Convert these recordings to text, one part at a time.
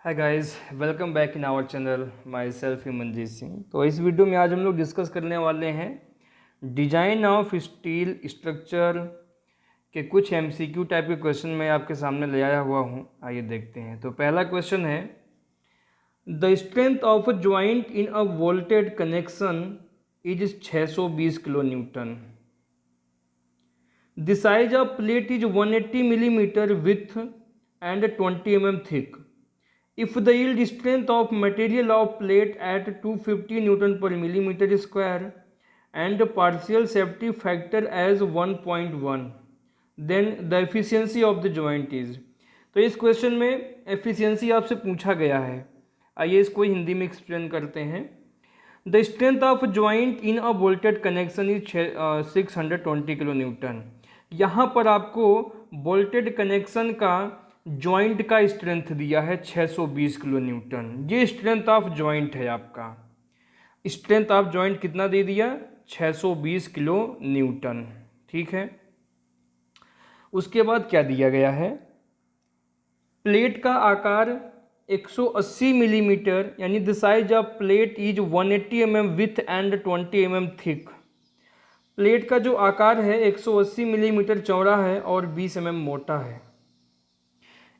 Hi guys, welcome back in our channel. Myself Manjeet Singh. तो इस video में आज हम लोग डिस्कस करने वाले हैं डिजाइन ऑफ स्टील स्ट्रक्चर के कुछ एमसीक्यू टाइप के क्वेश्चन मैं आपके सामने ले आया हुआ हूँ। आइए देखते हैं। तो पहला क्वेश्चन है, the strength of a joint in a vaulted connection is 620 kilo Newton. The size of plate is 180 millimeter width and 20 thick. If the yield strength of material of plate at 250 Newton per millimeter square and partial safety factor as 1.1, then the efficiency of the joint is। तो इस question में efficiency आपसे पूछा गया है। आइए इसको हिंदी में एक्सप्लेन करते हैं। The strength of joint in a bolted connection is 620 kilo Newton. यहाँ पर आपको बोल्टेड कनेक्शन का जॉइंट का स्ट्रेंथ दिया है 620 किलो न्यूटन। ये स्ट्रेंथ ऑफ जॉइंट है आपका। स्ट्रेंथ ऑफ जॉइंट कितना दे दिया? 620 किलो न्यूटन। ठीक है। उसके बाद क्या दिया गया है? प्लेट का आकार 180 मिलीमीटर, यानी the size of plate is 180 with and 20 thick. Plate का जो आकार है 180 मिलीमीटर चौड़ा है और 20 मोटा है।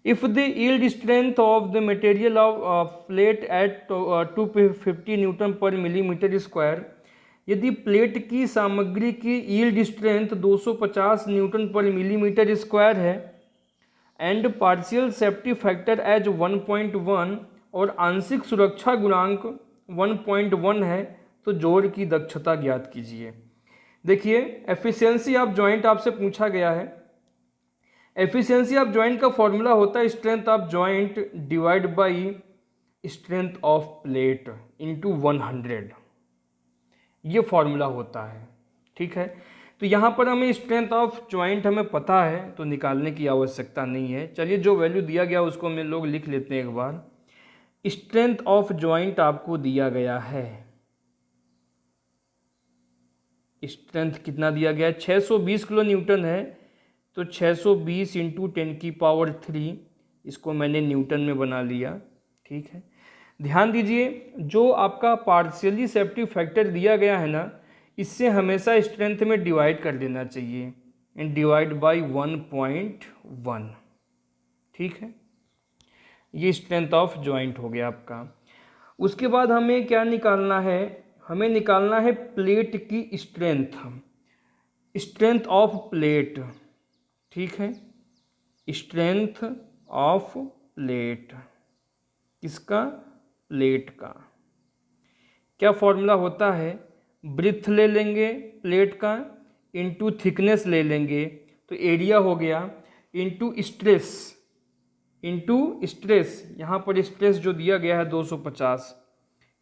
If the yield strength of the material of plate at 250 Newton per millimeter square, यदि प्लेट की सामग्री की यील्ड स्ट्रेंथ 250 न्यूटन पर मिलीमीटर स्क्वायर है and partial safety factor as 1.1 और आंशिक सुरक्षा गुणांक 1.1 है, तो जोड़ की दक्षता ज्ञात कीजिए। देखिए, एफिशिएंसी ऑफ जॉइंट आपसे पूछा गया है। एफिशिएंसी ऑफ जॉइंट का फॉर्मूला होता है strength of joint divide by strength of plate into 100। ये फॉर्मूला होता है। ठीक है। तो यहाँ पर हमें स्ट्रेंथ ऑफ जॉइंट हमें पता है, तो निकालने की आवश्यकता नहीं है। चलिए, जो वैल्यू दिया गया उसको हम लोग लिख लेते हैं एक बार। स्ट्रेंथ ऑफ जॉइंट आपको दिया गया है, स्ट्रेंथ कितना दिया गया है? 620 किलो न्यूटन है। तो 620 इंटू 10⁻3, इसको मैंने न्यूटन में बना लिया। ठीक है। ध्यान दीजिए, जो आपका पार्शियली सेफ्टी फैक्टर दिया गया है ना, इससे हमेशा स्ट्रेंथ में डिवाइड कर देना चाहिए, एंड डिवाइड बाय 1.1। ठीक है। ये स्ट्रेंथ ऑफ जॉइंट हो गया आपका। उसके बाद हमें क्या निकालना है? हमें निकालना है प्लेट की स्ट्रेंथ, स्ट्रेंथ ऑफ प्लेट। ठीक है। स्ट्रेंथ ऑफ प्लेट, किसका? प्लेट का। क्या फॉर्मूला होता है? ब्रीथ ले लेंगे प्लेट का, इंटू थिकनेस ले लेंगे, तो एरिया हो गया, इंटू स्ट्रेस, यहाँ पर स्ट्रेस जो दिया गया है 250,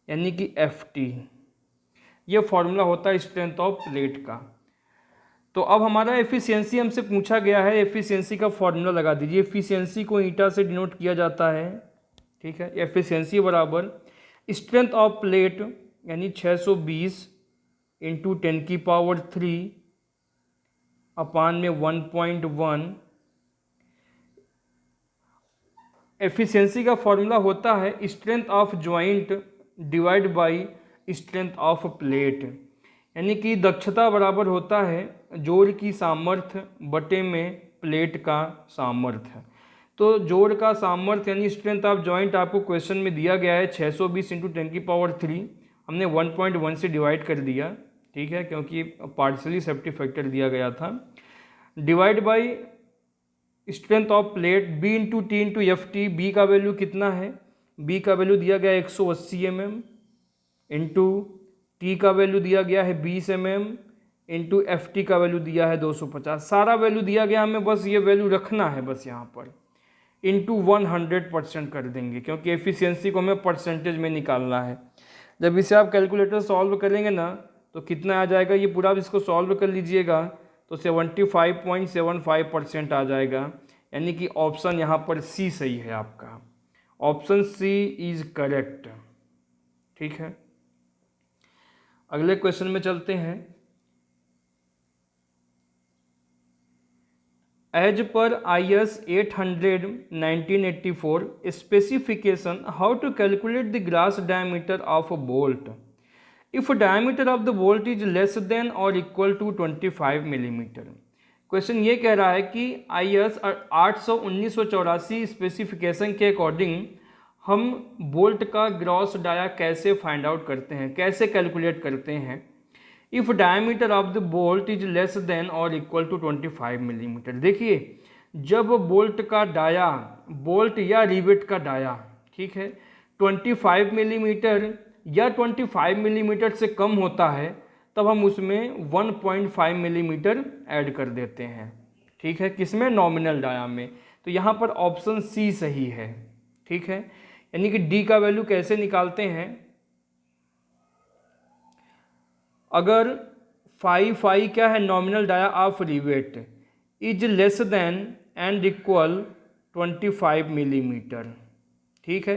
यानी कि FT। ये फॉर्मूला होता है स्ट्रेंथ ऑफ प्लेट का। तो अब हमारा एफिशिएंसी हमसे पूछा गया है, एफिशिएंसी का फॉर्मूला लगा दीजिए। एफिशिएंसी को ईटा से डिनोट किया जाता है। ठीक है। एफिशिएंसी बराबर स्ट्रेंथ ऑफ प्लेट, यानी 620 इंटू 10⁻3 अपान में 1.1। एफिशिएंसी का फॉर्मूला होता है strength of joint divide by strength of plate, यानी कि दक्षता बराबर होता है जोड़ की सामर्थ्य बटे में प्लेट का सामर्थ्य। तो जोड़ का सामर्थ्य यानी स्ट्रेंथ ऑफ जॉइंट आपको क्वेश्चन में दिया गया है 620 इंटू 10⁻3, हमने 1.1 से डिवाइड कर दिया। ठीक है, क्योंकि पार्शियली सेफ्टी फैक्टर दिया गया था। Divide by strength of plate B into T into FT। B का वैल्यू कितना है? बी का वैल्यू दिया गया 180 इंटू T का वैल्यू दिया गया है 20 इंटू FT का वैल्यू दिया है 250। सारा वैल्यू दिया गया, हमें बस ये वैल्यू रखना है, बस यहाँ पर इंटू 100% कर देंगे, क्योंकि एफिशिएंसी को हमें परसेंटेज में निकालना है। जब इसे आप कैलकुलेटर सॉल्व करेंगे ना, तो कितना आ जाएगा? ये पूरा इसको सॉल्व कर लीजिएगा तो 75.75% आ जाएगा, यानी कि ऑप्शन यहाँ पर C सही है आपका। Option C is correct. ठीक है। अगले क्वेश्चन में चलते हैं। As per IS 800 1984 specification, how to calculate the gross diameter of a bolt if diameter of the bolt is less than or equal to 25 millimetre. Question ये कह रहा है कि IS 800-1984 स्पेसिफिकेशन के अकॉर्डिंग हम बोल्ट का ग्रॉस डाया कैसे find out करते हैं, कैसे कैलकुलेट करते हैं। If diameter of the bolt is less then और इक्वल टू 25 मिलीमीटर। देखिए, जब बोल्ट का डाया, बोल्ट या रिवेट का डाया, ठीक है, 25 मिलीमीटर या 25 मिलीमीटर से कम होता है, तब हम उसमें 1.5 मिलीमीटर ऐड कर देते हैं, ठीक है, किसमें, नॉमिनल डाया में। तो यहाँ पर ऑप्शन सी सही है, ठीक है। यानी कि डी का वैल्यू कैसे निकालते हैं, अगर फाई क्या है, nominal dia of rivet is less than and equal 25 millimetre, ठीक है।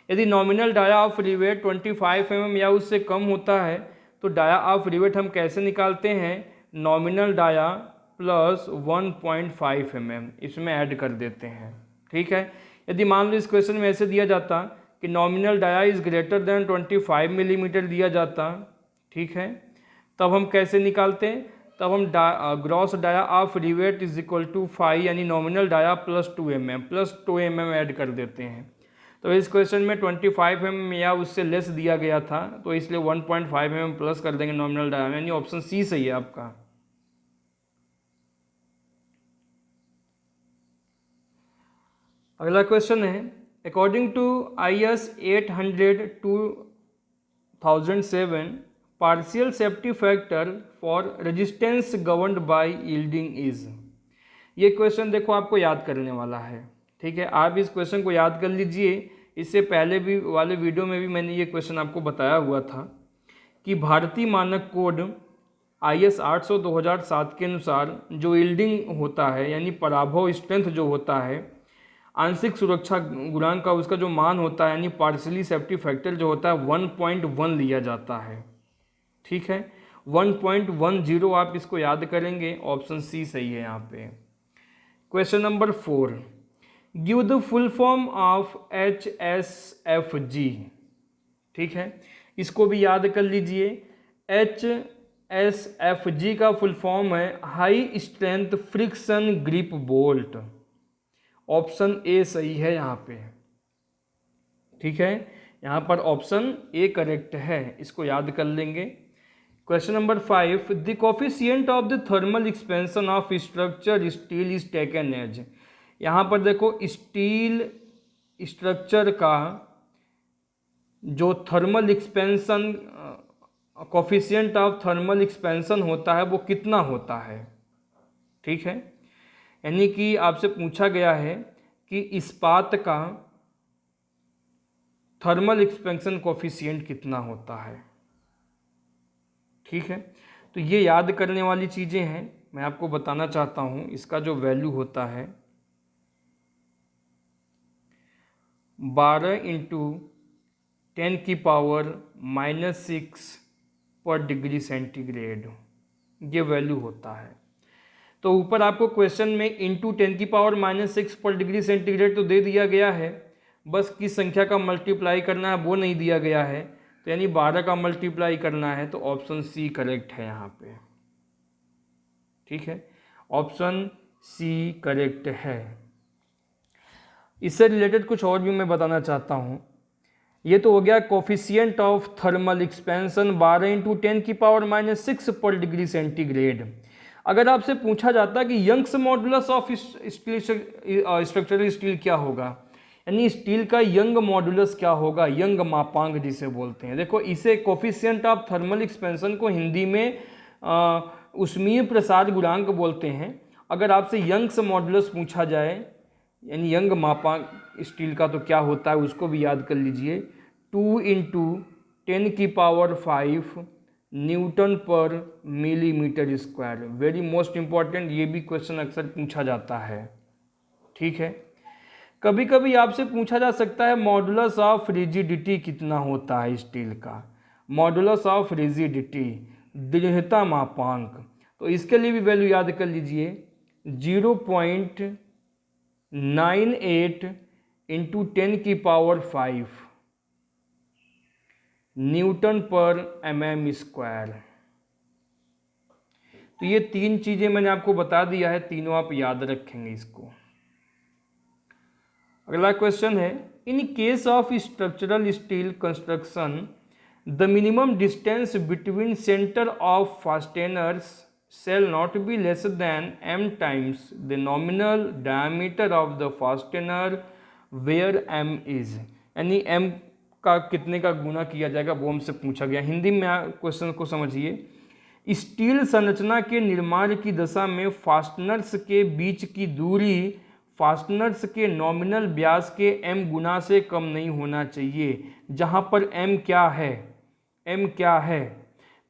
यदि nominal dia of rivet 25 mm या उससे कम होता है तो डाया ऑफ रिवेट हम कैसे निकालते हैं, नॉमिनल डाया प्लस 1.5 mm इसमें ऐड कर देते हैं, ठीक है। यदि मान लो इस क्वेश्चन में ऐसे दिया जाता कि nominal dia is greater than 25 millimetre दिया जाता, ठीक है, तब हम कैसे निकालते हैं, तब हम gross dia of rivet is equal to 5 यानी nominal dia plus 2 mm add कर देते हैं। तो इस क्वेश्चन में 25 mm या उससे लेस दिया गया था, तो इसलिए 1.5 mm प्लस कर देंगे नॉमिनल डाया में, यानी ऑप्शन सी सही है आपका। अगला क्वेश्चन है, according to IS 800 2007 partial safety factor for resistance governed by yielding is. ये क्वेश्चन देखो आपको याद करने वाला है, ठीक है। आप इस क्वेश्चन को याद कर लीजिए। इससे पहले भी वाले वीडियो में भी मैंने ये क्वेश्चन आपको बताया हुआ था कि भारतीय मानक कोड IS 800 2007 के अनुसार जो यील्डिंग होता है यानी पराभव स्ट्रेंथ जो होता है, आंशिक सुरक्षा गुणांक का उसका जो मान होता है यानी पार्शियली सेफ्टी फैक्टर जो होता है 1.1 लिया जाता है, ठीक है। 1.10 आप इसको याद करेंगे, ऑप्शन सी सही है यहाँ पे। Question number 4, give the full form of HSFG, ठीक है, इसको भी याद कर लीजिए। HSFG का फुल फॉर्म है high strength friction grip bolt, option A सही है यहाँ पे, ठीक है। यहाँ पर ऑप्शन ए करेक्ट है, इसको याद कर लेंगे। Question number 5, the coefficient of the thermal expansion of structure steel is taken as. यहाँ पर देखो, स्टील स्ट्रक्चर का जो thermal expansion, coefficient of thermal expansion होता है वो कितना होता है, ठीक है। यानी कि आपसे पूछा गया है कि इस्पात का थर्मल एक्सपेंशन कोफिशिएंट कितना होता है, ठीक है। तो ये याद करने वाली चीज़ें हैं, मैं आपको बताना चाहता हूँ। इसका जो वैल्यू होता है 12 × 10⁻⁻6 पर डिग्री सेंटीग्रेड, ये वैल्यू होता है। तो ऊपर आपको क्वेश्चन में इंटू 10⁻⁻6 पर डिग्री सेंटीग्रेड तो दे दिया गया है, बस किस संख्या का मल्टीप्लाई करना है वो नहीं दिया गया है, तो यानी 12 का मल्टीप्लाई करना है, तो ऑप्शन सी करेक्ट है यहाँ पे, ठीक है, ऑप्शन सी करेक्ट है। इससे रिलेटेड कुछ और भी मैं बताना चाहता हूँ। ये तो हो गया कोफिशिएंट ऑफ थर्मल एक्सपेंशन 12 × 10⁻⁻6 पर डिग्री सेंटीग्रेड। अगर आपसे पूछा जाता कि Young's modulus of structural steel क्या होगा, यानी स्टील का यंग मॉडुलस क्या होगा, यंग मापांक जिसे बोलते हैं। देखो, इसे कोफिशिएंट ऑफ थर्मल एक्सपेंशन को हिंदी में ऊष्मीय प्रसार गुणांक बोलते हैं। अगर आपसे यंग्स मॉडुलस पूछा जाए यानी यंग मापांक स्टील का, तो क्या होता है उसको भी याद कर लीजिए, 2 × 10⁵ न्यूटन पर millimetre square. Very most important, ये भी क्वेश्चन अक्सर पूछा जाता है, ठीक है। कभी कभी आपसे पूछा जा सकता है मॉडुलस ऑफ रिजिडिटी कितना होता है स्टील का, मॉडुलस ऑफ रिजिडिटी, दृढ़ता मापांक। तो इसके लिए भी वैल्यू याद कर लीजिए, 0.98 इंटू 10⁵ न्यूटन पर mm स्क्वायर। तो ये तीन चीज़ें मैंने आपको बता दिया है, तीनों आप याद रखेंगे इसको। अगला क्वेश्चन है, in case of structural steel construction the minimum distance between centre of fasteners shall not be less than m times the nominal diameter of the fastener where m is, यानी m का कितने का गुना किया जाएगा वो हमसे पूछा गया। हिंदी में क्वेश्चन को समझिए। स्टील संरचना के निर्माण की दशा में फास्टनर्स के बीच की दूरी फास्टनर्स के नॉमिनल व्यास के m गुना से कम नहीं होना चाहिए। जहाँ पर m क्या है, m क्या है,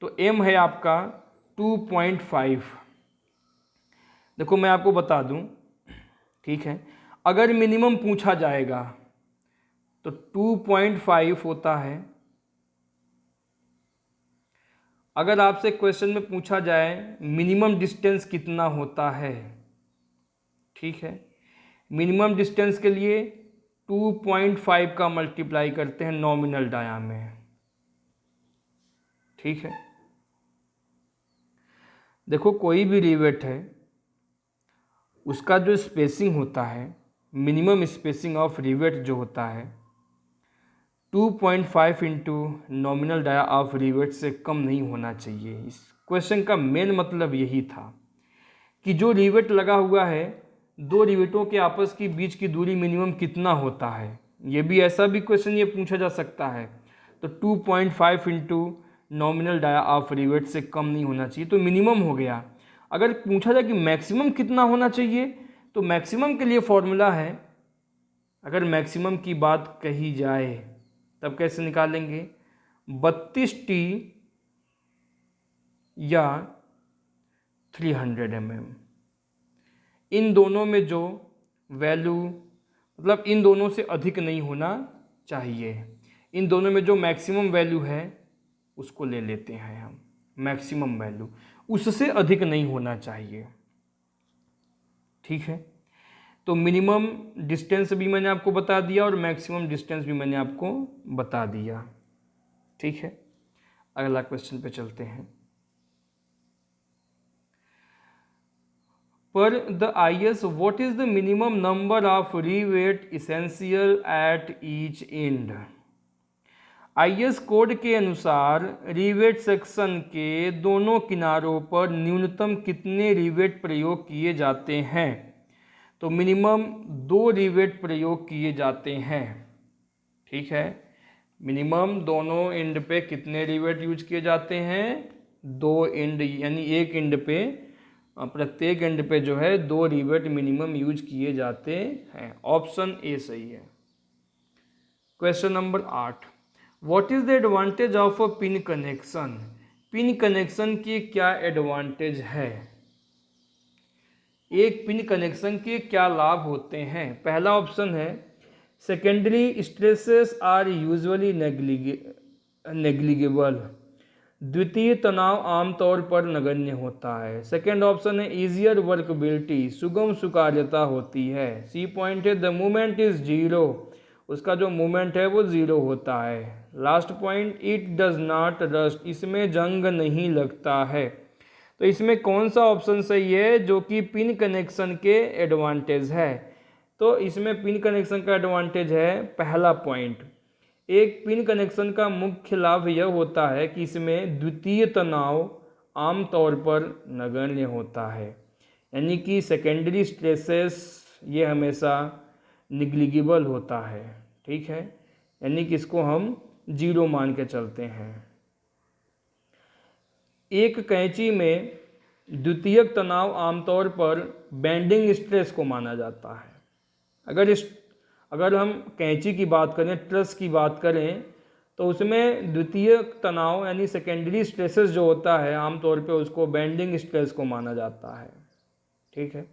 तो m है आपका 2.5। देखो मैं आपको बता दूं, ठीक है, अगर मिनिमम पूछा जाएगा तो 2.5 होता है। अगर आपसे क्वेश्चन में पूछा जाए मिनिमम डिस्टेंस कितना होता है, ठीक है, मिनिमम डिस्टेंस के लिए 2.5 का मल्टीप्लाई करते हैं नॉमिनल डाया में, ठीक है। देखो कोई भी रिवेट है उसका जो स्पेसिंग होता है, मिनिमम स्पेसिंग ऑफ रिवेट जो होता है 2.5 into nominal dia of rivet से कम नहीं होना चाहिए। इस क्वेश्चन का मेन मतलब यही था कि जो रिवेट लगा हुआ है, दो रिवेटों के आपस की बीच की दूरी मिनिमम कितना होता है। ये भी ऐसा भी क्वेश्चन ये पूछा जा सकता है, तो 2.5 into nominal dia of rivet से कम नहीं होना चाहिए, तो मिनिमम हो गया। अगर पूछा जाए कि मैक्सिमम कितना होना चाहिए, तो मैक्सिमम के लिए फॉर्मूला है, अगर मैक्सिमम की बात कही जाए तब कैसे निकालेंगे, 32T या 300 mm। इन दोनों में जो वैल्यू, मतलब इन दोनों से अधिक नहीं होना चाहिए। इन दोनों में जो मैक्सिमम वैल्यू है उसको ले लेते हैं हम, मैक्सिमम वैल्यू, उससे अधिक नहीं होना चाहिए, ठीक है। तो मिनिमम डिस्टेंस भी मैंने आपको बता दिया और मैक्सिमम डिस्टेंस भी मैंने आपको बता दिया, ठीक है। अगला क्वेश्चन पे चलते हैं। पर the IS what is the minimum number of rivet essential at each and. IS code के अनुसार रिवेट सेक्शन के दोनों किनारों पर न्यूनतम कितने रिवेट प्रयोग किए जाते हैं, तो मिनिमम 2 रिवेट प्रयोग किए जाते हैं, ठीक है। मिनिमम दोनों एंड पे कितने रिवेट यूज किए जाते हैं, 2 एंड, यानी एक एंड पे, प्रत्येक एंड पे जो है 2 रिवेट मिनिमम यूज किए जाते हैं। ऑप्शन ए सही है। Question number 8, what is the advantage of a pin connection. Pin connection की क्या एडवांटेज है, एक पिन कनेक्शन के क्या लाभ होते हैं। पहला ऑप्शन है secondary stresses are usually negligible, द्वितीय तनाव आमतौर पर नगण्य होता है। सेकेंड ऑप्शन है ईजियर वर्कबिलिटी, सुगम सुकार्यता होती है। सी पॉइंट है द मूवमेंट इज जीरो, उसका जो मूवमेंट है वो जीरो होता है। Last point it does not rust, इसमें जंग नहीं लगता है। तो इसमें कौन सा ऑप्शन सही है जो कि पिन कनेक्शन के एडवांटेज है, तो इसमें पिन कनेक्शन का एडवांटेज है पहला पॉइंट। एक पिन कनेक्शन का मुख्य लाभ यह होता है कि इसमें द्वितीय तनाव आमतौर पर नगण्य होता है, यानी कि सेकेंडरी स्ट्रेसेस ये हमेशा निग्लिजिबल होता है, ठीक है, यानी कि इसको हम जीरो मान के चलते हैं। एक कैंची में द्वितीयक तनाव आमतौर पर बेंडिंग स्ट्रेस को माना जाता है। अगर हम कैंची की बात करें, ट्रस की बात करें, तो उसमें द्वितीयक तनाव यानी सेकेंडरी स्ट्रेसेस जो होता है आमतौर पे उसको बेंडिंग स्ट्रेस को माना जाता है, ठीक है।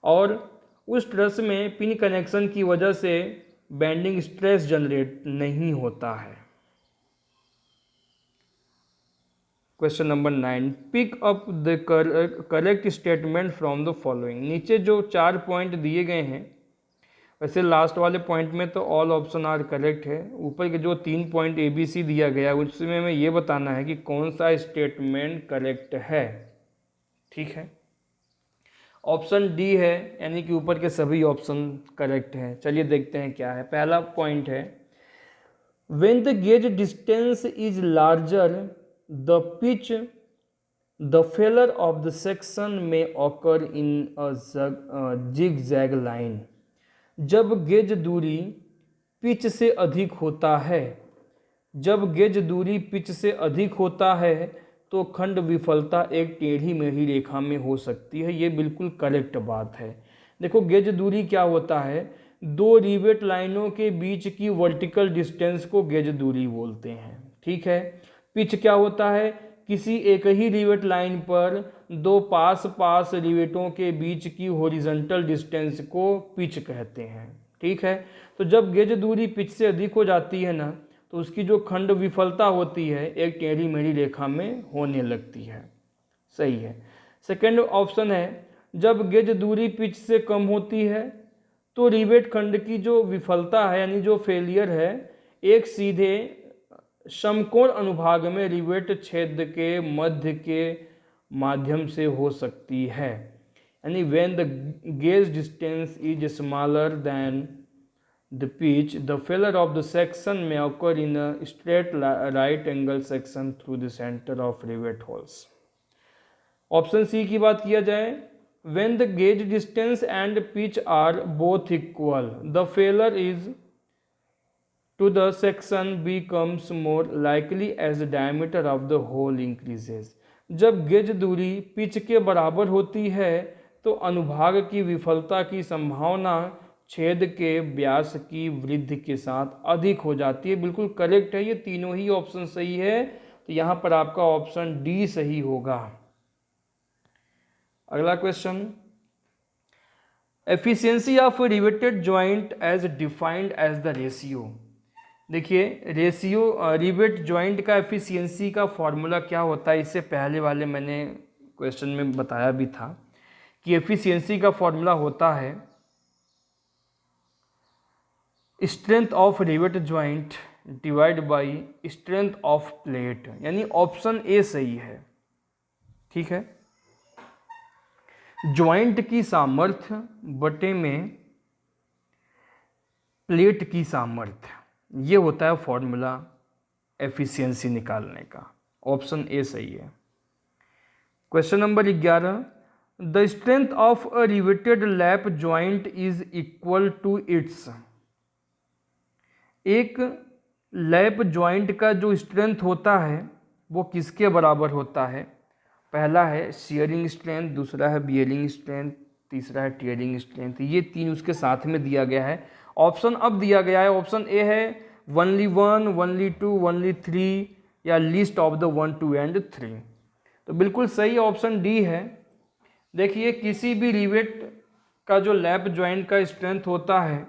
और उस ट्रस में पिन कनेक्शन की वजह से बेंडिंग स्ट्रेस जनरेट नहीं होता है। Question number 9, pick up the correct statement from the following. नीचे जो 4 पॉइंट दिए गए हैं, वैसे लास्ट वाले पॉइंट में तो ऑल ऑप्शन आर करेक्ट है, ऊपर के जो 3 पॉइंट ABC दिया गया उसमें हमें ये बताना है कि कौन सा स्टेटमेंट करेक्ट है। ठीक है, ऑप्शन डी है, यानी कि ऊपर के सभी ऑप्शन करेक्ट है। चलिए देखते हैं क्या है। पहला पॉइंट है, when the gauge distance is larger the pitch the failure of the section में occur in a zigzag line. जब गेज दूरी पिच से अधिक होता है, जब गेज दूरी पिच से अधिक होता है तो खंड विफलता एक टेढ़ी मेढ़ी रेखा में हो सकती है। ये बिल्कुल करेक्ट बात है। देखो, गेज दूरी क्या होता है, दो रिवेट लाइनों के बीच की वर्टिकल डिस्टेंस को गेज दूरी बोलते हैं। ठीक है, पिच क्या होता है, किसी एक ही रिवेट लाइन पर दो पास पास रिवेटों के बीच की हॉरिजॉन्टल डिस्टेंस को पिच कहते हैं। ठीक है, तो जब गेज दूरी पिच से अधिक हो जाती है ना, तो उसकी जो खंड विफलता होती है एक टेढ़ी मेढ़ी रेखा में होने लगती है। सही है। सेकेंड ऑप्शन है, जब गेज दूरी पिच से कम होती है तो रिवेट खंड की जो विफलता है, यानी जो फेलियर है, एक सीधे समकोण अनुभाग में रिवेट छेद के मध्य के माध्यम से हो सकती है। यानी when the gauge distance is smaller than the pitch the failure of the section में occur in a straight right angle section through the centre of rivet holes. Option C की बात किया जाए, when the gauge distance and pitch are both equal the failure is to the section becomes more likely as the diameter of the hole increases। जब gauge दूरी pitch के बराबर होती है तो अनुभाग की विफलता की संभावना छेद के व्यास की वृद्धि के साथ अधिक हो जाती है। बिल्कुल करेक्ट है, ये तीनों ही ऑप्शन सही है, तो यहाँ पर आपका ऑप्शन डी सही होगा। अगला question, efficiency of riveted joint as defined as the ratio. देखिए, रेशियो रिवेट जॉइंट का एफिशिएंसी का फॉर्मूला क्या होता है, इससे पहले वाले मैंने क्वेश्चन में बताया भी था कि एफिशिएंसी का फॉर्मूला होता है strength of rivet joint divide by strength of plate, यानी ऑप्शन ए सही है। ठीक है, जॉइंट की सामर्थ्य बटे में प्लेट की सामर्थ्य, ये होता है फॉर्मूला एफिशिएंसी निकालने का। ऑप्शन ए सही है। Question number 11, the strength of a riveted lap joint is equal to its. एक लैप जॉइंट का जो स्ट्रेंथ होता है वो किसके बराबर होता है? पहला है शियरिंग स्ट्रेंथ, दूसरा है बियरिंग स्ट्रेंथ, तीसरा है टियरिंग स्ट्रेंथ। ये तीन उसके साथ में दिया गया है। ऑप्शन अब दिया गया है, ऑप्शन ए है ओनली 1, ओनली 2, ओनली 3 या लिस्ट ऑफ द 1, 2 एंड 3। तो बिल्कुल सही ऑप्शन डी है। देखिए, किसी भी रिवेट का जो लैप जॉइंट का स्ट्रेंथ होता है,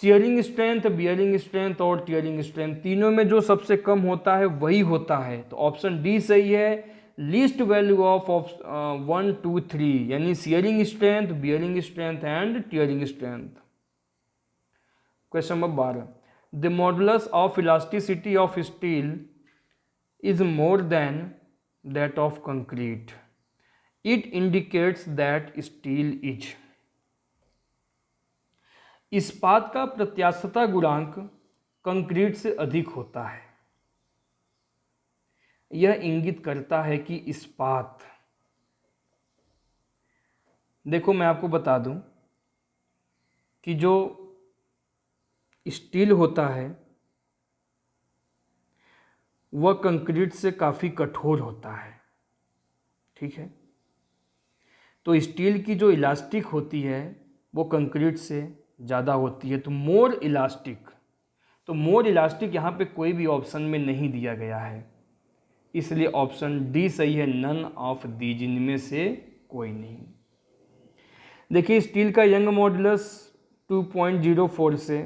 शियरिंग स्ट्रेंथ, बियरिंग स्ट्रेंथ और टियरिंग स्ट्रेंथ, तीनों में जो सबसे कम होता है वही होता है। तो ऑप्शन डी सही है, लीस्ट वैल्यू ऑफ 1, 2, 3, यानी shearing strength, bearing strength and tearing strength. Question number 12, the modulus of elasticity of steel is more than that of concrete. It indicates that steel is। इस्पात का प्रत्यास्थता गुणांक concrete से अधिक होता है। यह इंगित करता है कि इस्पात, देखो मैं आपको बता दूं कि जो स्टील होता है वह कंक्रीट से काफ़ी कठोर होता है। ठीक है, तो स्टील की जो इलास्टिक होती है वो कंक्रीट से ज़्यादा होती है, तो मोर इलास्टिक। तो मोर इलास्टिक यहाँ पे कोई भी ऑप्शन में नहीं दिया गया है, इसलिए ऑप्शन डी सही है, नन ऑफ दीज, इनमें से कोई नहीं। देखिए, स्टील का यंग मॉडुलस 2.04 से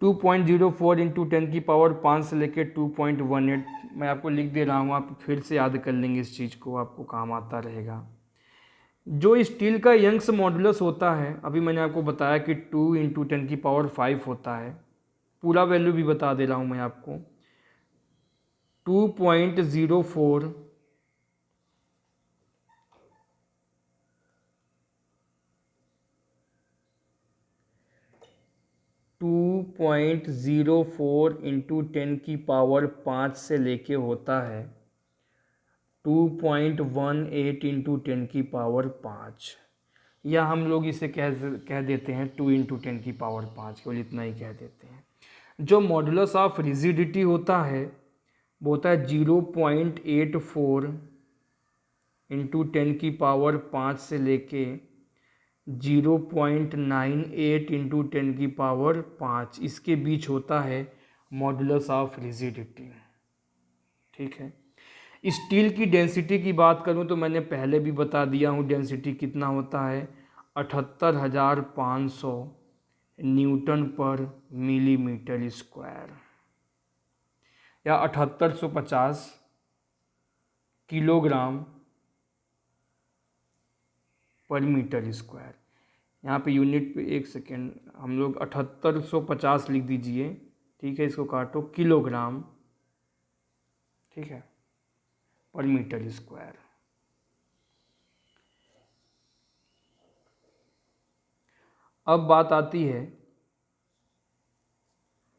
2.04 इंटू 10⁵ से लेके 2.18। मैं आपको लिख दे रहा हूँ, आप फिर से याद कर लेंगे इस चीज़ को, आपको काम आता रहेगा। जो स्टील का यंग्स मॉडुलस होता है, अभी मैंने आपको बताया कि 2 इंटू 10⁵ होता है। पूरा वैल्यू भी बता दे रहा हूँ मैं आपको, 2.04 2.04 इंटू 10⁵ से लेके होता है 2.18 इंटू 10⁵, या हम लोग इसे कह देते हैं 2 इंटू 10⁵, केवल इतना ही कह देते हैं। जो मॉडुलस ऑफ रिजिडिटी होता है वो होता है 0.84 इंटू 10⁵ से लेके 0.98 इंटू 10⁵, इसके बीच होता है मॉडुलस ऑफ रिजिडिटी। ठीक है। स्टील की डेंसिटी की बात करूं तो मैंने पहले भी बता दिया हूं, डेंसिटी कितना होता है 78,500 न्यूटन पर मिलीमीटर स्क्वायर, या 7850 किलोग्राम पर मीटर स्क्वायर। यहाँ पे यूनिट पे एक सेकेंड, हम लोग 7850 लिख दीजिए। ठीक है, इसको काटो, किलोग्राम, ठीक है, पर मीटर स्क्वायर। अब बात आती है,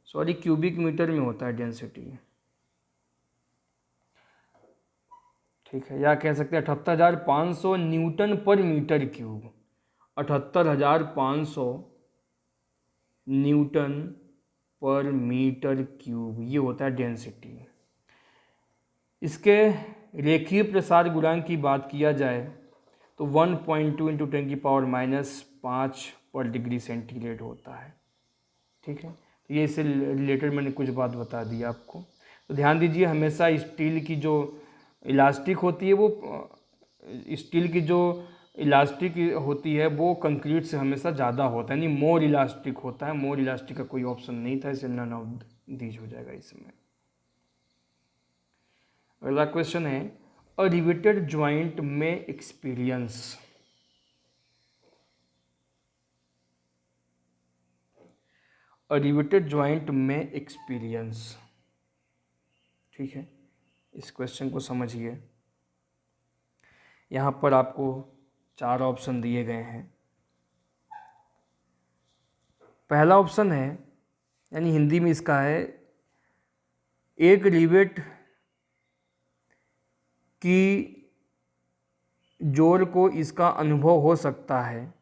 सॉरी, क्यूबिक मीटर में होता है डेंसिटी। ठीक है, या कह सकते हैं 78,500 न्यूटन पर मीटर क्यूब। 78,500 न्यूटन पर मीटर क्यूब, ये होता है डेंसिटी। इसके रेखीय प्रसार गुणांक की बात किया जाए तो 1.2 इंटू 10⁻⁻5 पर डिग्री सेंटीग्रेड होता है। ठीक है, तो ये इससे रिलेटेड मैंने कुछ बात बता दी आपको। तो ध्यान दीजिए, हमेशा स्टील की जो इलास्टिक होती है वो कंक्रीट से हमेशा ज़्यादा होता है, यानी मोर इलास्टिक होता है। मोर इलास्टिक का कोई ऑप्शन नहीं था, इसलिए नन ऑफ दीज हो जाएगा इसमें। अगला क्वेश्चन है, अ रिवेटेड ज्वाइंट में एक्सपीरियंस। अ रिवेटेड ज्वाइंट में एक्सपीरियंस। ठीक है, इस क्वेश्चन को समझिए। यहाँ पर आपको 4 ऑप्शन दिए गए हैं। पहला ऑप्शन है, यानी हिंदी में इसका है, एक रिवेट की जोर को इसका अनुभव हो सकता है,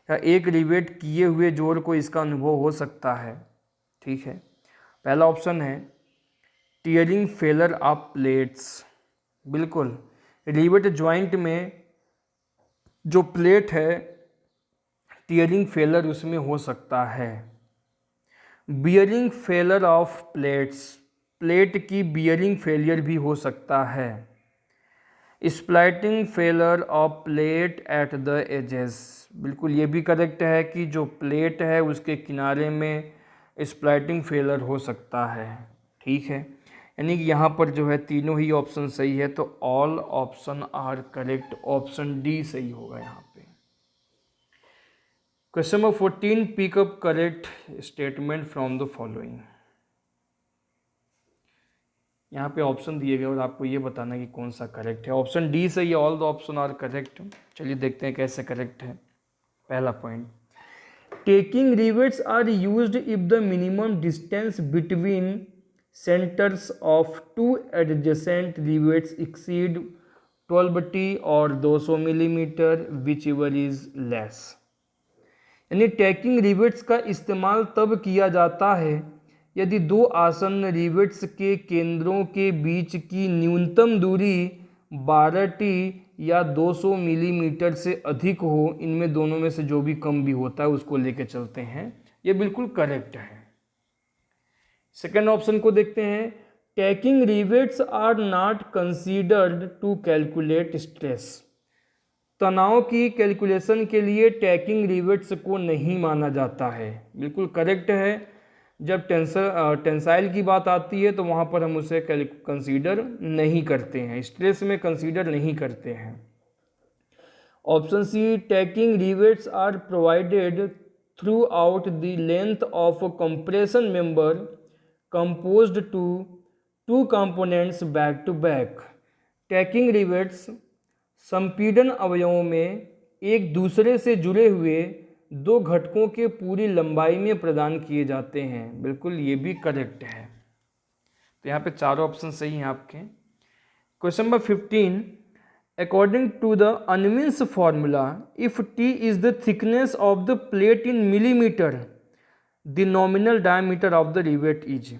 या एक रिवेट किए हुए जोर को इसका अनुभव हो सकता है। ठीक है, पहला ऑप्शन है टीयरिंग फेलर ऑफ प्लेट्स। बिल्कुल, रिवेट ज्वाइंट में जो प्लेट है, टीयरिंग फेलर उसमें हो सकता है। Bearing failure of plates, plate की बियरिंग फेलियर भी हो सकता है। Splitting failure of plate at the edges, बिल्कुल ये भी करेक्ट है कि जो प्लेट है उसके किनारे में स्प्लाइटिंग फेलर हो सकता है। ठीक है, यानी कि यहाँ पर जो है तीनों ही ऑप्शन सही है, तो all option are correct, option D सही होगा यहाँ पे। Question number 14, pick up correct statement from the following. यहाँ पे ऑप्शन दिए गए और आपको ये बताना कि कौन सा करेक्ट है। ऑप्शन डी सही है, all the option are correct. चलिए देखते हैं कैसे करेक्ट है। पहला point, tacking rivets are used if the minimum distance between centres of two adjacent rivets exceed 12T और 200 millimetre, whichever is less. यानी टैकिंग रिवेट्स का इस्तेमाल तब किया जाता है यदि दो आसन्न रिवेट्स के केंद्रों के बीच की न्यूनतम दूरी 12T या 200 मिलीमीटर से अधिक हो। इनमें दोनों में से जो भी कम भी होता है उसको लेके चलते हैं, ये बिल्कुल करेक्ट है। सेकेंड ऑप्शन को देखते हैं, tacking rivets are not considered to calculate stress. तनाव की कैलकुलेशन के लिए टैकिंग रिवेट्स को नहीं माना जाता है। बिल्कुल करेक्ट है। जब टेंसाइल की बात आती है तो वहाँ पर हम उसे कंसीडर नहीं करते हैं, स्ट्रेस में कंसीडर नहीं करते हैं। Option C, tacking rivets are provided throughout the length of compression member composed to two components back to back। Tacking rivets संपीड़न अवयवों में एक दूसरे से जुड़े हुए दो घटकों के पूरी लंबाई में प्रदान किए जाते हैं। बिल्कुल ये भी करेक्ट है। तो यहाँ पे चारों ऑप्शन सही हैं आपके। Question number 15, according to the Unwin's formula if T is the thickness of the plate in millimetre the nominal diameter of the rivet is.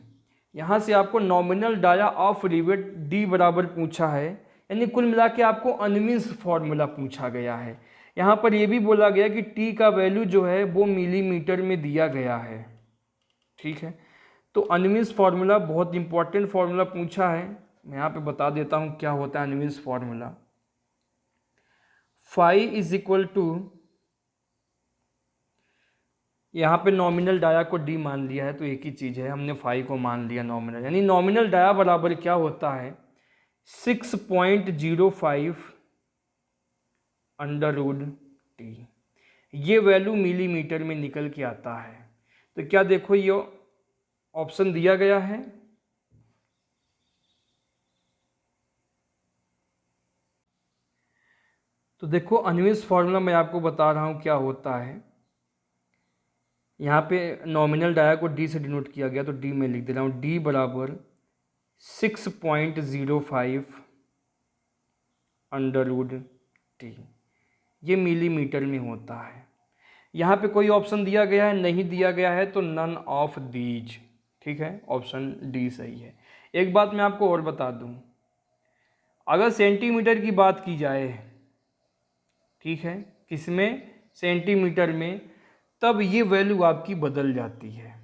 यहाँ से आपको nominal dia of rivet D बराबर पूछा है, यानी कुल मिला के आपको अनविन्स फॉर्मूला पूछा गया है। यहाँ पर यह भी बोला गया कि टी का वैल्यू जो है वो मिलीमीटर में दिया गया है। ठीक है, तो अनविन्स फॉर्मूला बहुत इंपॉर्टेंट फॉर्मूला पूछा है। मैं यहाँ पे बता देता हूँ क्या होता है Unwin's formula. Phi is equal to, यहाँ पे नॉमिनल डाया को डी मान लिया है तो एक ही चीज़ है, हमने फाई को मान लिया नॉमिनल, यानी नॉमिनल डाया बराबर क्या होता है 6.05 अंडर रूट टी। ये वैल्यू मिलीमीटर में निकल के आता है। तो क्या देखो ये ऑप्शन दिया गया है, तो देखो अनविन्स फॉर्मूला मैं आपको बता रहा हूँ क्या होता है। यहाँ पे नॉमिनल डाया को डी से डिनोट किया गया तो डी में लिख दे रहा हूँ, डी बराबर 6.05 अंडर रूट टी। ये मिलीमीटर में होता है। यहाँ पे कोई ऑप्शन दिया गया है, नहीं दिया गया है, तो नन ऑफ दीज। ठीक है, ऑप्शन डी सही है। एक बात मैं आपको और बता दूँ, अगर सेंटीमीटर की बात की जाए, ठीक है, किसमें, सेंटीमीटर में, तब ये वैल्यू आपकी बदल जाती है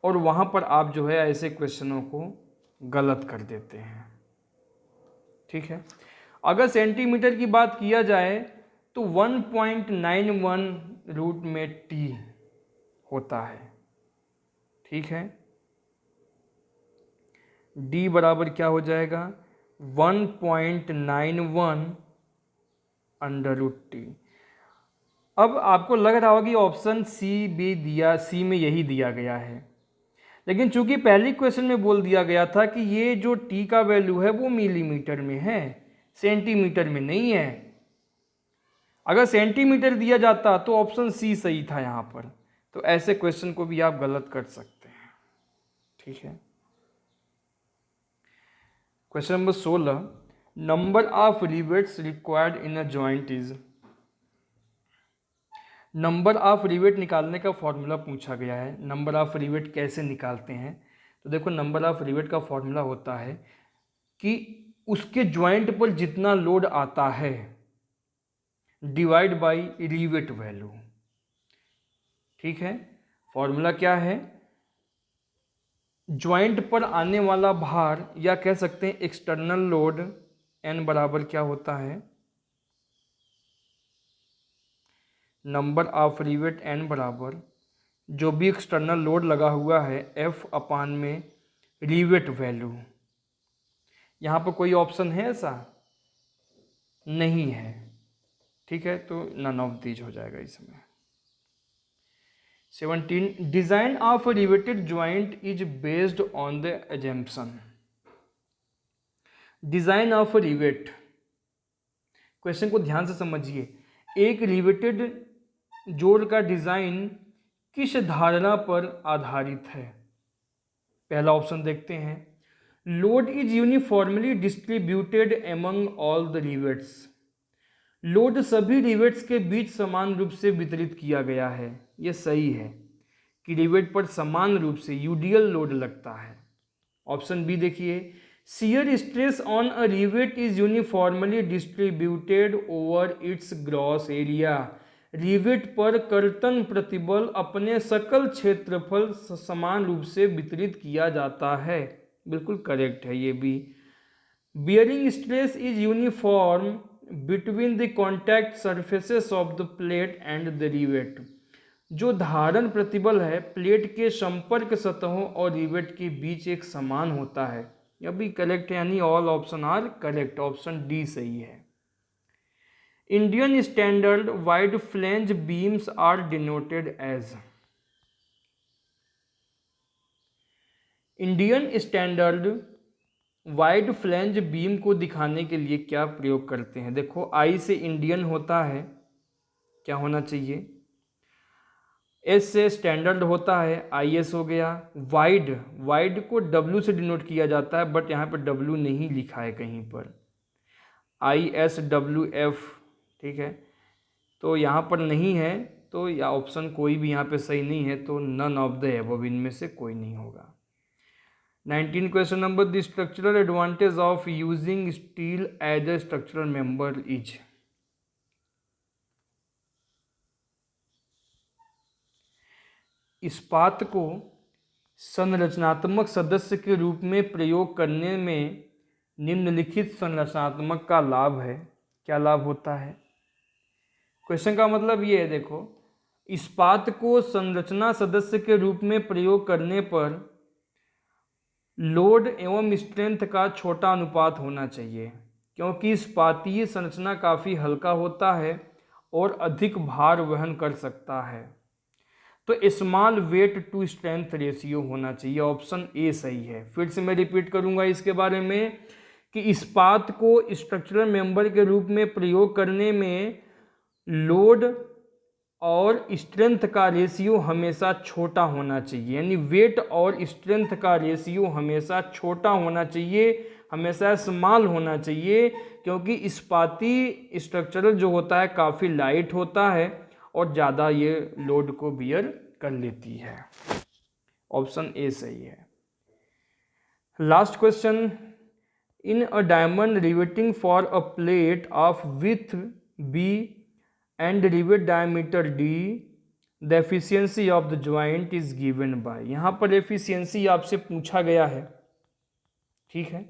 और वहाँ पर आप जो है ऐसे क्वेश्चनों को गलत कर देते हैं। ठीक है, अगर सेंटीमीटर की बात किया जाए तो 1.91 रूट में टी होता है। ठीक है, डी बराबर क्या हो जाएगा 1.91 अंडर रूट टी। अब आपको लग रहा होगा कि ऑप्शन सी भी दिया, सी में यही दिया गया है, लेकिन चूंकि पहले क्वेश्चन में बोल दिया गया था कि ये जो टी का वैल्यू है वो मिलीमीटर में है, सेंटीमीटर में नहीं है। अगर सेंटीमीटर दिया जाता तो ऑप्शन सी सही था यहाँ पर। तो ऐसे क्वेश्चन को भी आप गलत कर सकते हैं। ठीक है, question number 16, number of rivets required in a joint is. Number of rivet निकालने का फॉर्मूला पूछा गया है। नंबर ऑफ रिवेट कैसे निकालते हैं, तो देखो नंबर ऑफ रिवेट का फॉर्मूला होता है कि उसके ज्वाइंट पर जितना लोड आता है डिवाइड बाय रिवेट वैल्यू। ठीक है, फॉर्मूला क्या है, ज्वाइंट पर आने वाला भार या कह सकते हैं एक्सटर्नल लोड एन बराबर क्या होता है, नंबर ऑफ रिवेट एन बराबर जो भी एक्सटर्नल लोड लगा हुआ है एफ अपान में रिवेट वैल्यू। यहाँ पर कोई ऑप्शन है ऐसा नहीं है। ठीक है, तो नन ऑफ दीज हो जाएगा इसमें। 17, design of riveted joint is based on the assumption. Design of rivet, question को ध्यान से समझिए। एक रिवेटेड जोड़ का डिजाइन किस धारणा पर आधारित है। पहला ऑप्शन देखते हैं, load is uniformly distributed among all the rivets. Load सभी रिवेट्स के बीच समान रूप से वितरित किया गया है। यह सही है कि रिवेट पर समान रूप से यूडियल लोड लगता है। ऑप्शन बी देखिए, shear stress on a rivet is uniformly distributed over it's gross area. Rivet पर कर्तन प्रतिबल अपने सकल क्षेत्रफल समान रूप से वितरित किया जाता है। बिल्कुल करेक्ट है ये भी। Bearing stress is uniform between the contact surfaces of the plate and the rivet. जो धारण प्रतिबल है प्लेट के संपर्क सतहों और रिवेट के बीच एक समान होता है। यह भी करेक्ट है, यानी all option are correct, option D सही है। Indian standard wide flange beams are denoted as. Indian standard wide flange beam को दिखाने के लिए क्या प्रयोग करते हैं? देखो, आई से इंडियन होता है, क्या होना चाहिए? एस से स्टैंडर्ड होता है, आई एस हो गया। वाइड, वाइड को डब्ल्यू से डिनोट किया जाता है, बट यहाँ पर डब्ल्यू नहीं लिखा है कहीं पर, आई एस डब्ल्यू एफ, ठीक है, तो यहाँ पर नहीं है, तो या ऑप्शन कोई भी यहाँ पे सही नहीं है, तो नन ऑफ द एबव, इनमें से कोई नहीं होगा। 19 question number, the structural advantage of using steel as a structural member is. इस्पात को संरचनात्मक सदस्य के रूप में प्रयोग करने में निम्नलिखित संरचनात्मक का लाभ है। क्या लाभ होता है? क्वेश्चन का मतलब ये है, देखो, इस्पात को संरचना सदस्य के रूप में प्रयोग करने पर लोड एवं स्ट्रेंथ का छोटा अनुपात होना चाहिए, क्योंकि इस्पातीय संरचना काफ़ी हल्का होता है और अधिक भार वहन कर सकता है। तो small weight to strength ratio होना चाहिए, ऑप्शन ए सही है। फिर से मैं रिपीट करूंगा इसके बारे में कि इस्पात को स्ट्रक्चरल मेंबर के रूप में प्रयोग करने में लोड और स्ट्रेंथ का रेशियो हमेशा छोटा होना चाहिए, यानी वेट और स्ट्रेंथ का रेशियो हमेशा छोटा होना चाहिए, हमेशा स्मॉल होना चाहिए, क्योंकि इस्पाती स्ट्रक्चरल जो होता है काफ़ी लाइट होता है और ज़्यादा ये लोड को बियर कर लेती है। ऑप्शन ए सही है। Last question, in a diamond riveting for a plate of with B and rivet diameter D the efficiency of the joint is given by. यहाँ पर एफिशिएंसी आपसे पूछा गया है, ठीक है,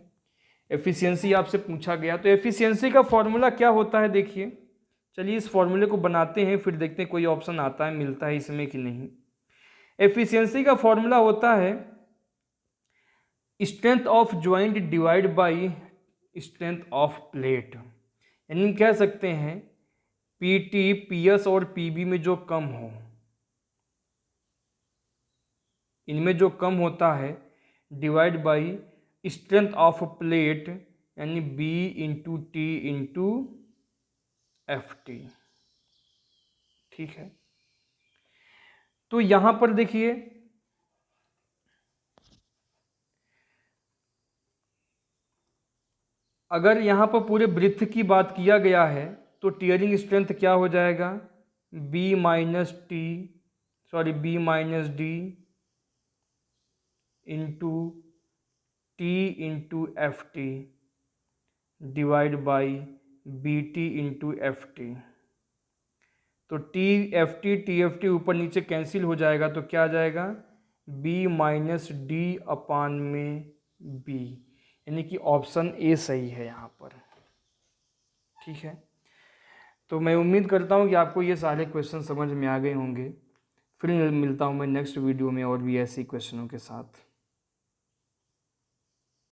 एफिशिएंसी आपसे पूछा गया, तो एफिशिएंसी का फॉर्मूला क्या होता है? देखिए, चलिए इस फॉर्मूले को बनाते हैं, फिर देखते हैं कोई ऑप्शन आता है, मिलता है इसमें कि नहीं। एफिशिएंसी का फॉर्मूला होता है strength of joint divide by strength of plate, यानी कह सकते हैं पीटी, पीएस और पीबी में जो कम हो, इनमें जो कम होता है, divide by strength of plate, यानी B into T into F T, ठीक है। तो यहां पर देखिए, अगर यहां पर पूरे ब्रिथ की बात किया गया है तो टीयरिंग स्ट्रेंथ क्या हो जाएगा? B minus D into T into F T divide by B T into F T. तो टी एफ टी ऊपर नीचे कैंसिल हो जाएगा, तो क्या आ जाएगा? बी माइनस डी अपान में बी, यानी कि ऑप्शन ए सही है यहाँ पर, ठीक है। तो मैं उम्मीद करता हूँ कि आपको ये सारे क्वेश्चन समझ में आ गए होंगे। फिर मिलता हूँ मैं नेक्स्ट वीडियो में और भी ऐसे क्वेश्चनों के साथ।